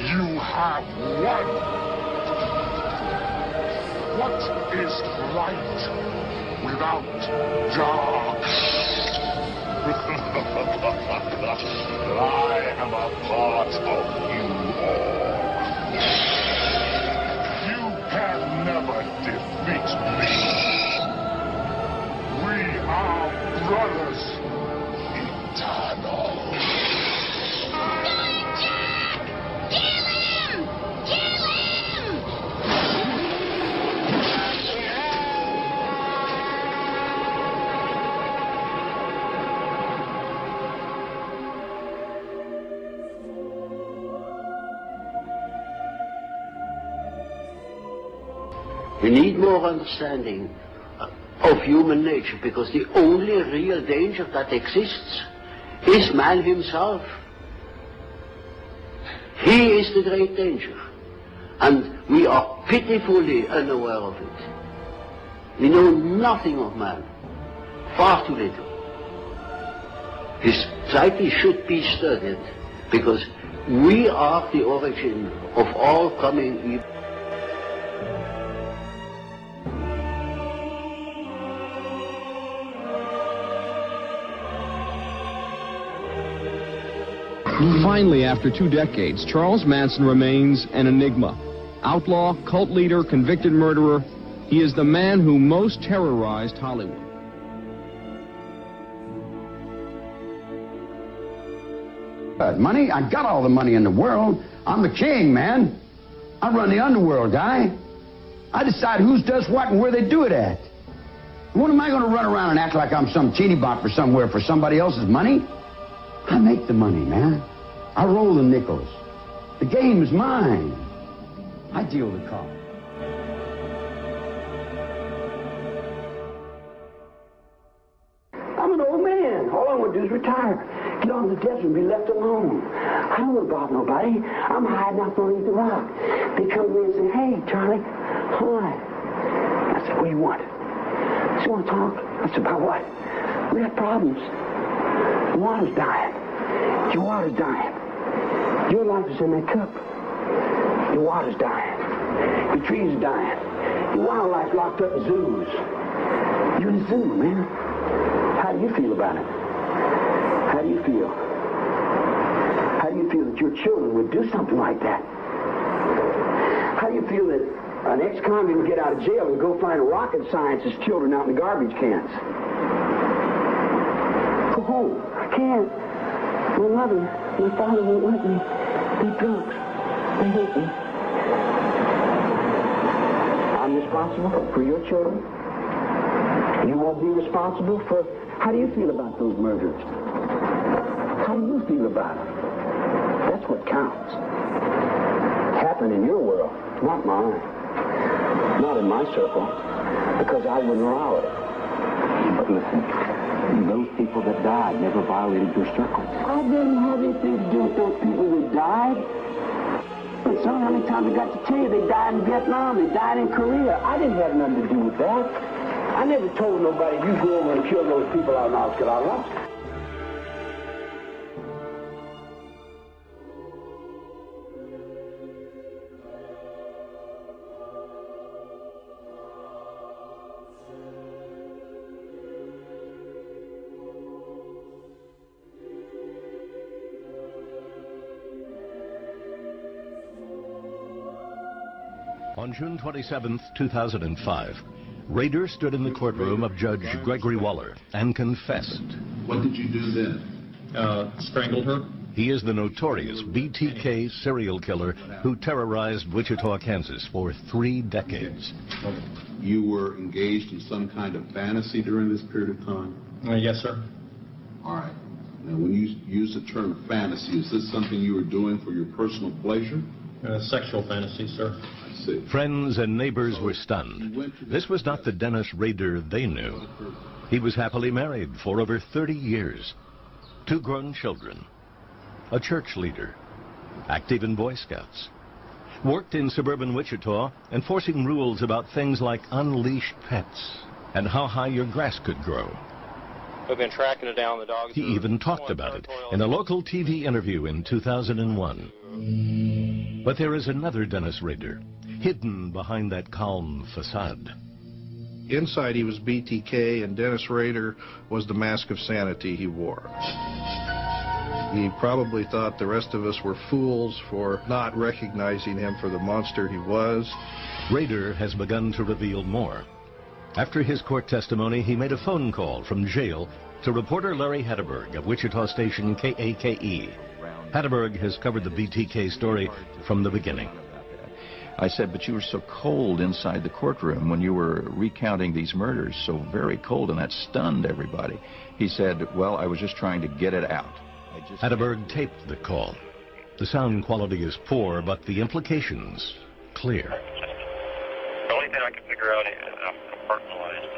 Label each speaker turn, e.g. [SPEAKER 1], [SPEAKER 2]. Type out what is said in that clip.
[SPEAKER 1] You have won. What is light without dark? I am a part of you all. You can never defeat me. We are brothers eternal.
[SPEAKER 2] You need more understanding of human nature, because the only real danger that exists is man himself. He is the great danger, and we are pitifully unaware of it. We know nothing of man, far too little. His psyche should be studied, because we are the origin of all coming evil.
[SPEAKER 3] Finally, after 2 decades, Charles Manson remains an enigma. Outlaw, cult leader, convicted murderer, he is the man who most terrorized Hollywood.
[SPEAKER 4] Money? I got all the money in the world. I'm the king, man. I run the underworld, guy. I decide who does what and where they do it at. What am I going to run around and act like I'm some teeny bop for somewhere for somebody else's money? I make the money, man. I roll the nickels. The game is mine. I deal the cards. I'm an old man. All I want to do is retire. Get on the desert and be left alone. I don't want to bother nobody. I'm hiding out underneath the rock. They come to me and say, "Hey, Charlie." "Hi." I said, "What do you want?" "So you want to talk?" I said, "About what?" "We have problems. The water's dying. Your water's dying. Your life is in that cup. Your water's dying. Your trees are dying. Your wildlife's locked up in zoos. You're in a zoo, man. How do you feel about it? How do you feel? How do you feel that your children would do something like that? How do you feel that an ex-convict would get out of jail and go find rocket science's children out in the garbage cans? Go home. I can't. My mother, my father won't let me. They're drunks. They hate me. I'm responsible for your children. You won't be responsible for... How do you feel about those murders? How do you feel about them? That's what counts. It happened in your world, not mine. Not in my circle, because I wouldn't allow it. But listen, those people that died never violated your circle. I didn't have anything to do with those people that died. And so how many times I got to tell you they died in Vietnam, they died in Korea. I didn't have nothing to do with that. I never told nobody, you go over and kill those people out in Oskalala.
[SPEAKER 5] On June 27, 2005, Rader stood in the courtroom of Judge Gregory Waller and confessed.
[SPEAKER 6] What did you do then?
[SPEAKER 3] Strangled her.
[SPEAKER 5] He is the notorious BTK serial killer who terrorized Wichita, Kansas for 3 decades.
[SPEAKER 6] You were engaged in some kind of fantasy during this period of time?
[SPEAKER 3] Yes, sir.
[SPEAKER 6] All right. Now, when you use the term fantasy, is this something you were doing for your personal pleasure?
[SPEAKER 3] Sexual fantasy, sir.
[SPEAKER 6] I see.
[SPEAKER 5] Friends and neighbors were stunned. This was not the Dennis Rader they knew. He was happily married for over 30 years. 2 grown children. A church leader. Active in Boy Scouts. Worked in suburban Wichita, enforcing rules about things like unleashed pets and how high your grass could grow.
[SPEAKER 7] We've been tracking it down. The dogs.
[SPEAKER 5] He even talked about it in a local TV interview in 2001. But there is another Dennis Rader, hidden behind that calm facade.
[SPEAKER 8] Inside he was BTK, and Dennis Rader was the mask of sanity he wore. He probably thought the rest of us were fools for not recognizing him for the monster he was.
[SPEAKER 5] Rader has begun to reveal more. After his court testimony, he made a phone call from jail to reporter Larry Hatterberg of Wichita station KAKE. Hatterberg has covered the BTK story from the beginning.
[SPEAKER 9] I said, but you were so cold inside the courtroom when you were recounting these murders, so very cold, and that stunned everybody. He said, well, I was just trying to get it out.
[SPEAKER 5] Hatterberg taped the call. The sound quality is poor, but the implications clear.
[SPEAKER 7] The only thing I can figure out is personalized.